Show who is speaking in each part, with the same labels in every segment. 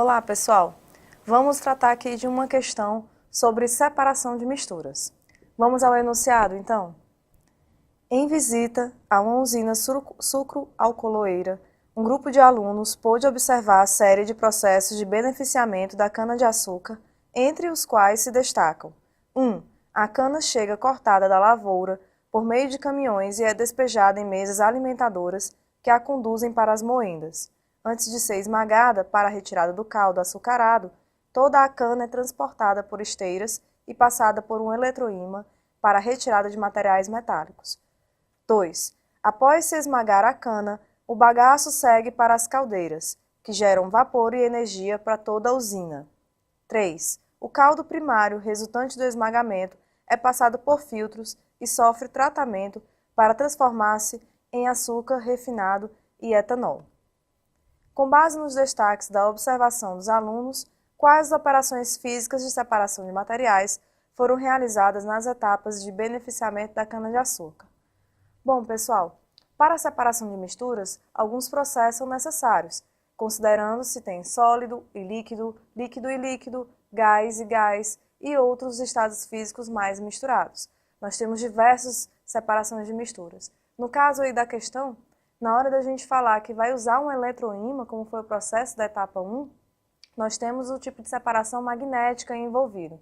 Speaker 1: Olá, pessoal! Vamos tratar aqui de uma questão sobre separação de misturas. Vamos ao enunciado, então? Em visita a uma usina sucroalcooleira, um grupo de alunos pôde observar a série de processos de beneficiamento da cana-de-açúcar, entre os quais se destacam: 1. A cana chega cortada da lavoura por meio de caminhões e é despejada em mesas alimentadoras que a conduzem para as moendas. Antes de ser esmagada para a retirada do caldo açucarado, toda a cana é transportada por esteiras e passada por um eletroímã para a retirada de materiais metálicos. 2. Após se esmagar a cana, o bagaço segue para as caldeiras, que geram vapor e energia para toda a usina. 3. O caldo primário resultante do esmagamento é passado por filtros e sofre tratamento para transformar-se em açúcar refinado e etanol. Com base nos destaques da observação dos alunos, quais operações físicas de separação de materiais foram realizadas nas etapas de beneficiamento da cana-de-açúcar? Bom, pessoal, para a separação de misturas, alguns processos são necessários, considerando se tem sólido e líquido, líquido e líquido, gás e gás e outros estados físicos mais misturados. Nós temos diversas separações de misturas. No caso aí da questão, na hora da gente falar que vai usar um eletroímã, como foi o processo da etapa 1, nós temos o tipo de separação magnética envolvido,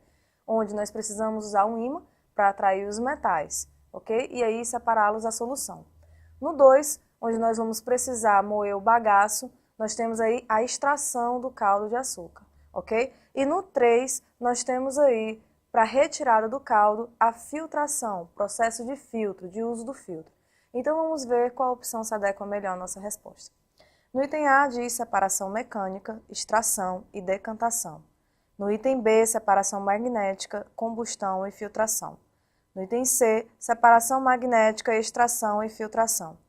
Speaker 1: onde nós precisamos usar um ímã para atrair os metais, ok? E aí separá-los da solução. No 2, onde nós vamos precisar moer o bagaço, nós temos aí a extração do caldo de açúcar, ok? E no 3, nós temos aí, para retirada do caldo, a filtração, processo de filtro, de uso do filtro. Então vamos ver qual opção se adequa melhor à nossa resposta. No item A diz separação mecânica, extração e decantação. No item B, separação magnética, combustão e filtração. No item C, separação magnética, extração e filtração.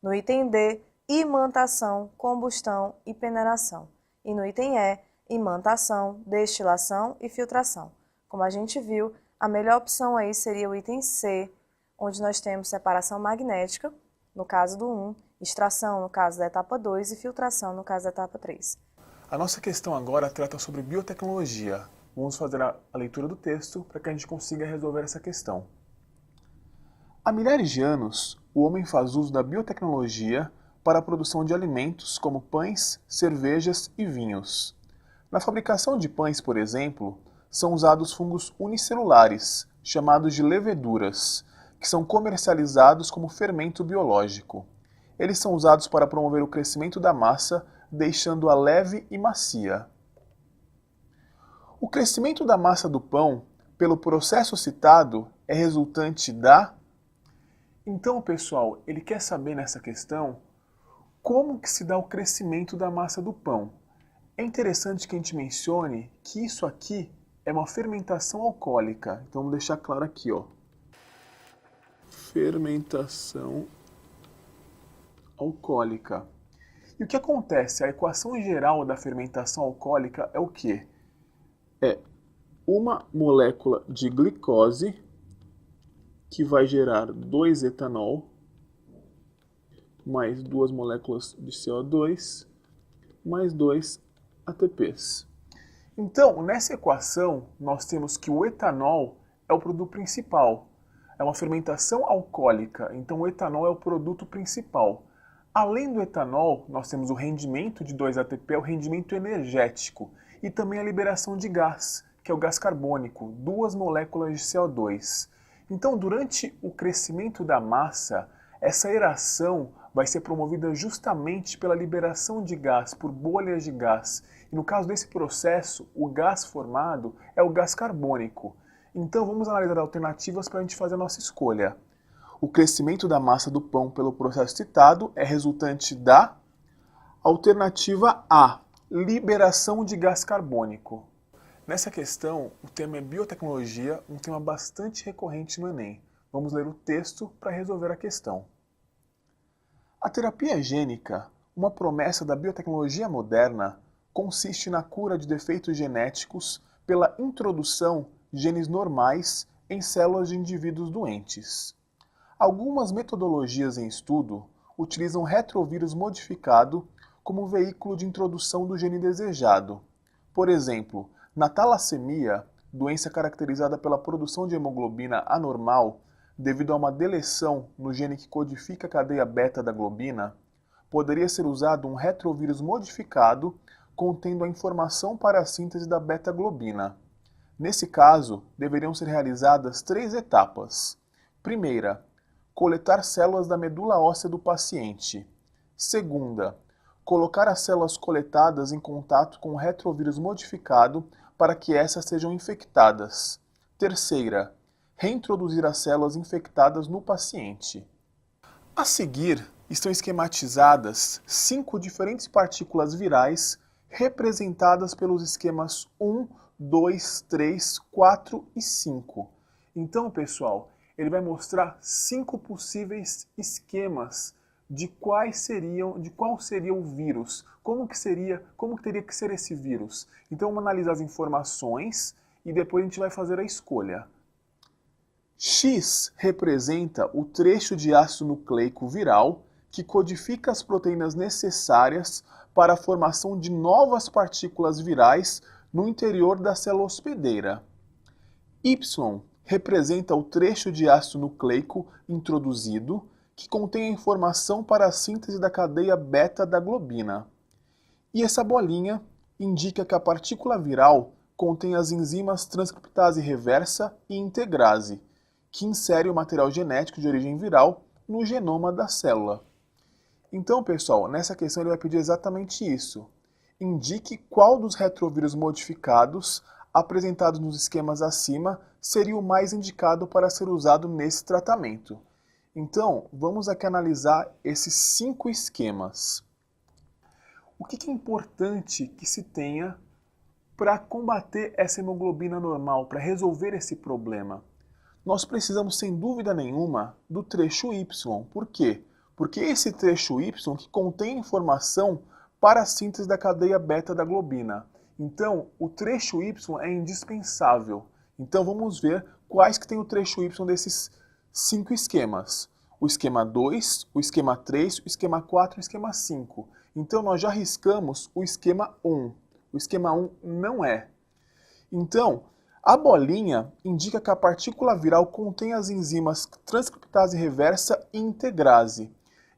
Speaker 1: No item D, imantação, combustão e peneiração. E no item E, imantação, destilação e filtração. Como a gente viu, a melhor opção aí seria o item C, onde nós temos separação magnética, no caso do 1, extração no caso da etapa 2 e filtração no caso da etapa 3.
Speaker 2: A nossa questão agora trata sobre biotecnologia. Vamos fazer a leitura do texto para que a gente consiga resolver essa questão. Há milhares de anos, o homem faz uso da biotecnologia para a produção de alimentos como pães, cervejas e vinhos. Na fabricação de pães, por exemplo, são usados fungos unicelulares, chamados de leveduras, que são comercializados como fermento biológico. Eles são usados para promover o crescimento da massa, deixando-a leve e macia. O crescimento da massa do pão, pelo processo citado, é resultante da... Então, pessoal, ele quer saber nessa questão como que se dá o crescimento da massa do pão. É interessante que a gente mencione que isso aqui é uma fermentação alcoólica. Então, vamos deixar claro aqui, ó. Fermentação alcoólica. E o que acontece? A equação geral da fermentação alcoólica é o quê? É uma molécula de glicose que vai gerar 2-etanol mais 2 moléculas de CO2 mais 2 ATPs. Então, nessa equação, nós temos que o etanol é o produto principal. É uma fermentação alcoólica, então o etanol é o produto principal. Além do etanol, nós temos o rendimento de 2-ATP, o rendimento energético, e também a liberação de gás, que é o gás carbônico, 2 moléculas de CO2. Então, durante o crescimento da massa, essa aeração vai ser promovida justamente pela liberação de gás, por bolhas de gás. E no caso desse processo, o gás formado é o gás carbônico. Então vamos analisar alternativas para a gente fazer a nossa escolha. O crescimento da massa do pão pelo processo citado é resultante da alternativa A, liberação de gás carbônico. Nessa questão, o tema é biotecnologia, um tema bastante recorrente no Enem. Vamos ler o texto para resolver a questão. A terapia gênica, uma promessa da biotecnologia moderna, consiste na cura de defeitos genéticos pela introdução de genes normais em células de indivíduos doentes. Algumas metodologias em estudo utilizam retrovírus modificado como veículo de introdução do gene desejado. Por exemplo, na talassemia, doença caracterizada pela produção de hemoglobina anormal devido a uma deleção no gene que codifica a cadeia beta da globina, poderia ser usado um retrovírus modificado contendo a informação para a síntese da beta-globina. Nesse caso, deveriam ser realizadas 3 etapas. Primeira, coletar células da medula óssea do paciente. Segunda, colocar as células coletadas em contato com o retrovírus modificado para que essas sejam infectadas. Terceira, reintroduzir as células infectadas no paciente. A seguir, estão esquematizadas 5 diferentes partículas virais representadas pelos esquemas 1, 2, 3, 4 e 5. Então, pessoal, ele vai mostrar 5 possíveis esquemas de qual seria o vírus, como que teria que ser esse vírus. Então, vamos analisar as informações e depois a gente vai fazer a escolha. X representa o trecho de ácido nucleico viral que codifica as proteínas necessárias para a formação de novas partículas virais no interior da célula hospedeira. Y representa o trecho de ácido nucleico introduzido que contém a informação para a síntese da cadeia beta da globina. E essa bolinha indica que a partícula viral contém as enzimas transcriptase reversa e integrase, que insere o material genético de origem viral no genoma da célula. Então, pessoal, nessa questão ele vai pedir exatamente isso. Indique qual dos retrovírus modificados apresentados nos esquemas acima seria o mais indicado para ser usado nesse tratamento. Então, vamos aqui analisar esses 5 esquemas. O que é importante que se tenha para combater essa hemoglobina normal, para resolver esse problema? Nós precisamos, sem dúvida nenhuma, do trecho Y. Por quê? Porque esse trecho Y que contém informação para a síntese da cadeia beta da globina. Então, o trecho Y é indispensável. Então, vamos ver quais que tem o trecho Y desses 5 esquemas. O esquema 2, o esquema 3, o esquema 4 e o esquema 5. Então, nós já riscamos o esquema 1. O esquema 1 não é. Então, a bolinha indica que a partícula viral contém as enzimas transcriptase reversa e integrase.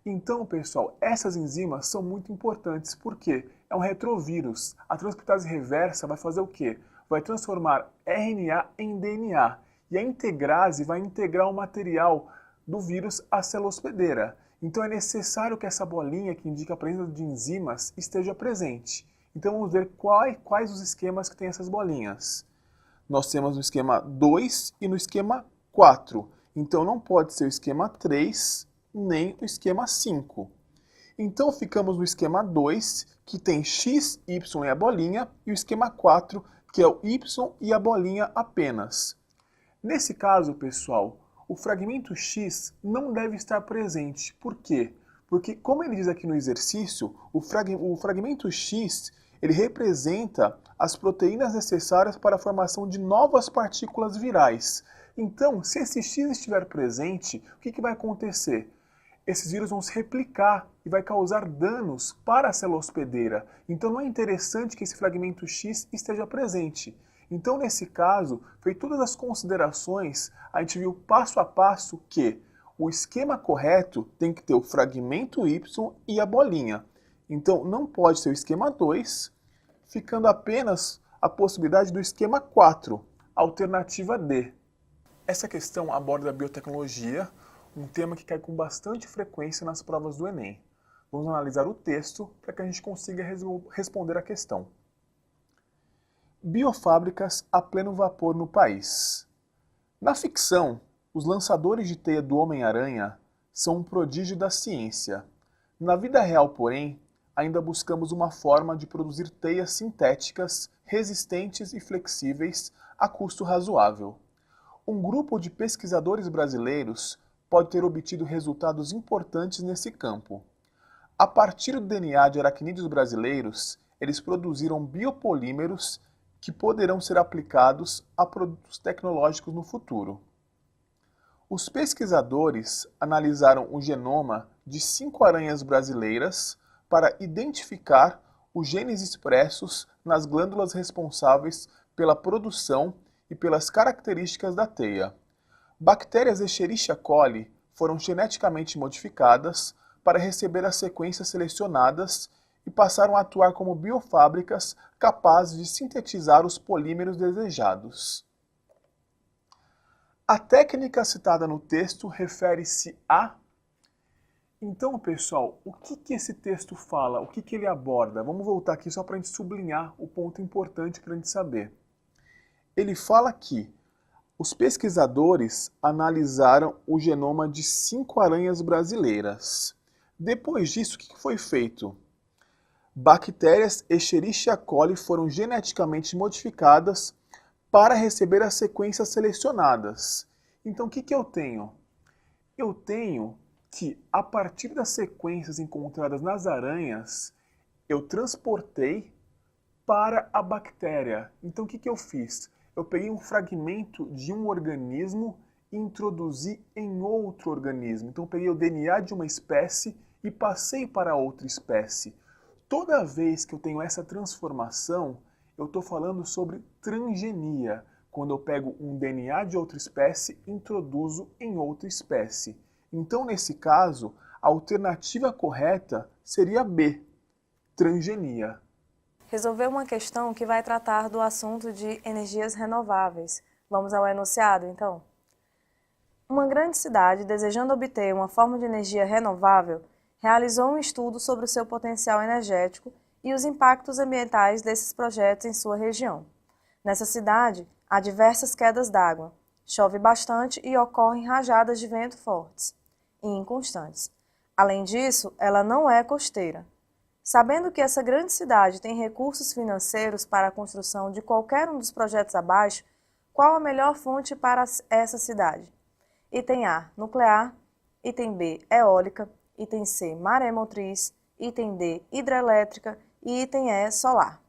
Speaker 2: Então, pessoal, essas enzimas são muito importantes, porque é um retrovírus. A transcriptase reversa vai fazer o quê? Vai transformar RNA em DNA. E a integrase vai integrar o material do vírus à célula hospedeira. Então é necessário que essa bolinha que indica a presença de enzimas esteja presente. Então vamos ver quais os esquemas que tem essas bolinhas. Nós temos no esquema 2 e no esquema 4. Então não pode ser o esquema 3 nem o esquema 5. Então ficamos no esquema 2, que tem X, Y e a bolinha, e o esquema 4, que é o Y e a bolinha apenas. Nesse caso, pessoal, o fragmento X não deve estar presente. Por quê? Porque, como ele diz aqui no exercício, o fragmento X ele representa as proteínas necessárias para a formação de novas partículas virais. Então, se esse X estiver presente, o que vai acontecer? Esses vírus vão se replicar e vai causar danos para a célula hospedeira. Então não é interessante que esse fragmento X esteja presente. Então, nesse caso, feito todas as considerações, a gente viu passo a passo que o esquema correto tem que ter o fragmento Y e a bolinha. Então, não pode ser o esquema 2, ficando apenas a possibilidade do esquema 4, alternativa D. Essa questão aborda a biotecnologia, um tema que cai com bastante frequência nas provas do Enem. Vamos analisar o texto para que a gente consiga responder a questão. Biofábricas a pleno vapor no país. Na ficção, os lançadores de teia do Homem-Aranha são um prodígio da ciência. Na vida real, porém, ainda buscamos uma forma de produzir teias sintéticas, resistentes e flexíveis a custo razoável. Um grupo de pesquisadores brasileiros pode ter obtido resultados importantes nesse campo. A partir do DNA de aracnídeos brasileiros, eles produziram biopolímeros que poderão ser aplicados a produtos tecnológicos no futuro. Os pesquisadores analisaram o genoma de 5 aranhas brasileiras para identificar os genes expressos nas glândulas responsáveis pela produção e pelas características da teia. Bactérias Escherichia coli foram geneticamente modificadas para receber as sequências selecionadas e passaram a atuar como biofábricas capazes de sintetizar os polímeros desejados. A técnica citada no texto refere-se a... Então, pessoal, o que esse texto fala? O que ele aborda? Vamos voltar aqui só para a gente sublinhar o ponto importante para a gente saber. Ele fala que os pesquisadores analisaram o genoma de 5 aranhas brasileiras. Depois disso, o que foi feito? Bactérias Escherichia coli foram geneticamente modificadas para receber as sequências selecionadas. Então, o que eu tenho? Eu tenho que, a partir das sequências encontradas nas aranhas, eu transportei para a bactéria. Então, o que eu fiz? Eu peguei um fragmento de um organismo e introduzi em outro organismo. Então, eu peguei o DNA de uma espécie e passei para outra espécie. Toda vez que eu tenho essa transformação, eu estou falando sobre transgenia, quando eu pego um DNA de outra espécie e introduzo em outra espécie. Então, nesse caso, a alternativa correta seria B, transgenia.
Speaker 1: Resolver uma questão que vai tratar do assunto de energias renováveis. Vamos ao enunciado, então? Uma grande cidade, desejando obter uma forma de energia renovável, realizou um estudo sobre o seu potencial energético e os impactos ambientais desses projetos em sua região. Nessa cidade, há diversas quedas d'água, chove bastante e ocorrem rajadas de vento fortes e inconstantes. Além disso, ela não é costeira. Sabendo que essa grande cidade tem recursos financeiros para a construção de qualquer um dos projetos abaixo, qual a melhor fonte para essa cidade? Item A, nuclear. Item B, eólica. Item C, maremotriz. Item D, hidrelétrica. E item E, solar.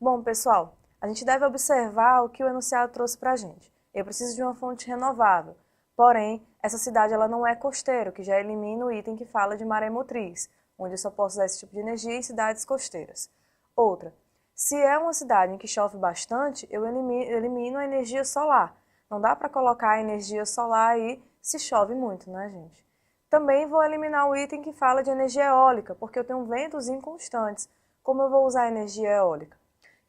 Speaker 1: Bom, pessoal, a gente deve observar o que o enunciado trouxe para a gente. Eu preciso de uma fonte renovável. Porém, essa cidade ela não é costeira, o que já elimina o item que fala de maremotriz, onde eu só posso usar esse tipo de energia em cidades costeiras. Outra, se é uma cidade em que chove bastante, eu elimino a energia solar. Não dá para colocar a energia solar aí se chove muito, né, gente? Também vou eliminar o item que fala de energia eólica, porque eu tenho ventos inconstantes. Como eu vou usar a energia eólica?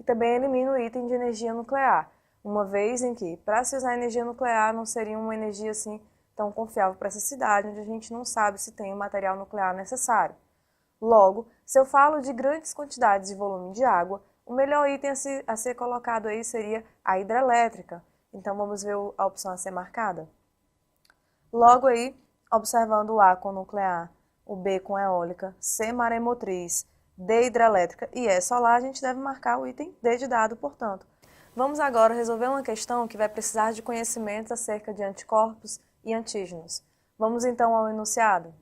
Speaker 1: E também elimino o item de energia nuclear, uma vez em que, para se usar energia nuclear, não seria uma energia assim tão confiável para essa cidade, onde a gente não sabe se tem o material nuclear necessário. Logo, se eu falo de grandes quantidades de volume de água, o melhor item a ser colocado aí seria a hidrelétrica. Então, vamos ver a opção a ser marcada? Logo aí, observando o A com nuclear, o B com eólica, C maremotriz, D hidrelétrica e E solar, a gente deve marcar o item D de dado, portanto. Vamos agora resolver uma questão que vai precisar de conhecimentos acerca de anticorpos e antígenos. Vamos então ao enunciado.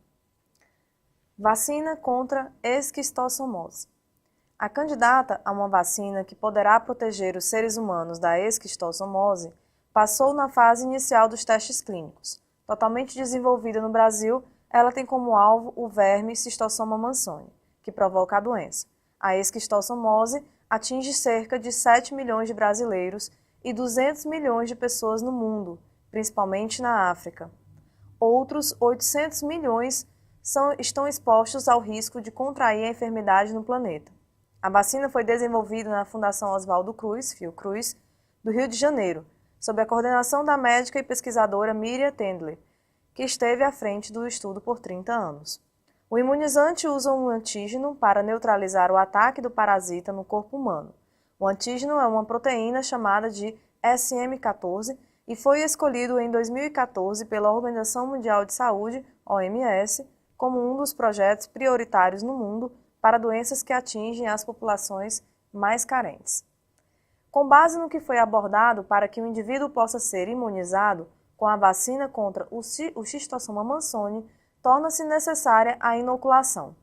Speaker 1: Vacina contra esquistossomose. A candidata a uma vacina que poderá proteger os seres humanos da esquistossomose passou na fase inicial dos testes clínicos. Totalmente desenvolvida no Brasil, ela tem como alvo o verme Cistossoma mansoni, que provoca a doença. A esquistossomose atinge cerca de 7 milhões de brasileiros e 200 milhões de pessoas no mundo, principalmente na África. Outros 800 milhões estão expostos ao risco de contrair a enfermidade no planeta. A vacina foi desenvolvida na Fundação Oswaldo Cruz, Fiocruz, do Rio de Janeiro, sob a coordenação da médica e pesquisadora Miriam Tendler, que esteve à frente do estudo por 30 anos. O imunizante usa um antígeno para neutralizar o ataque do parasita no corpo humano. O antígeno é uma proteína chamada de SM14 e foi escolhido em 2014 pela Organização Mundial de Saúde, OMS, como um dos projetos prioritários no mundo para doenças que atingem as populações mais carentes. Com base no que foi abordado para que o indivíduo possa ser imunizado com a vacina contra o Schistossoma mansoni, torna-se necessária a inoculação.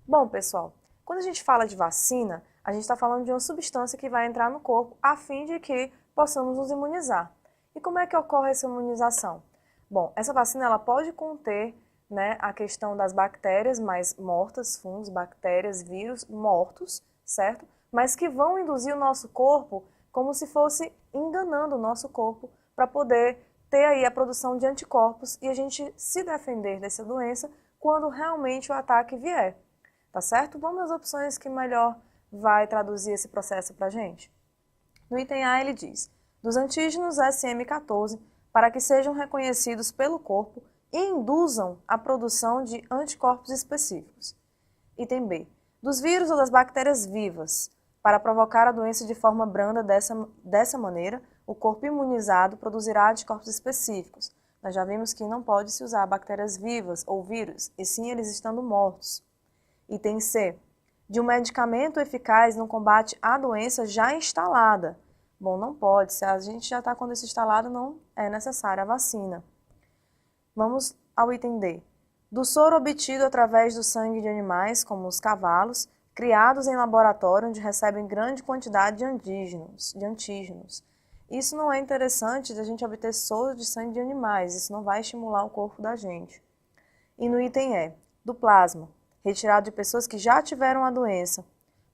Speaker 1: Bom, pessoal, quando a gente fala de vacina, a gente está falando de uma substância que vai entrar no corpo a fim de que possamos nos imunizar. E como é que ocorre essa imunização? Bom, essa vacina ela pode conter né, a questão das bactérias mais mortas, fungos, bactérias, vírus mortos, certo? Mas que vão induzir o nosso corpo como se fosse enganando o nosso corpo para poder ter aí a produção de anticorpos e a gente se defender dessa doença quando realmente o ataque vier, tá certo? Vamos às opções que melhor vai traduzir esse processo para a gente. No item A ele diz, dos antígenos SM14 para que sejam reconhecidos pelo corpo e induzam a produção de anticorpos específicos. Item B, dos vírus ou das bactérias vivas para provocar a doença de forma branda dessa maneira, o corpo imunizado produzirá anticorpos específicos. Nós já vimos que não pode se usar bactérias vivas ou vírus, e sim eles estando mortos. Item C, de um medicamento eficaz no combate à doença já instalada. Bom, não pode, se a gente já está com isso instalado, não é necessária a vacina. Vamos ao item D. Do soro obtido através do sangue de animais, como os cavalos, criados em laboratório onde recebem grande quantidade de antígenos. Isso não é interessante de a gente obter soro de sangue de animais, isso não vai estimular o corpo da gente. E no item E, do plasma, retirado de pessoas que já tiveram a doença,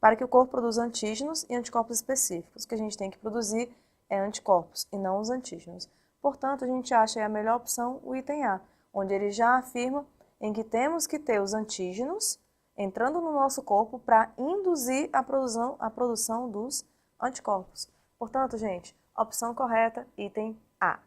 Speaker 1: para que o corpo produza antígenos e anticorpos específicos. O que a gente tem que produzir é anticorpos e não os antígenos. Portanto, a gente acha a melhor opção o item A, onde ele já afirma em que temos que ter os antígenos entrando no nosso corpo para induzir a produção dos anticorpos. Portanto, gente, opção correta, item A.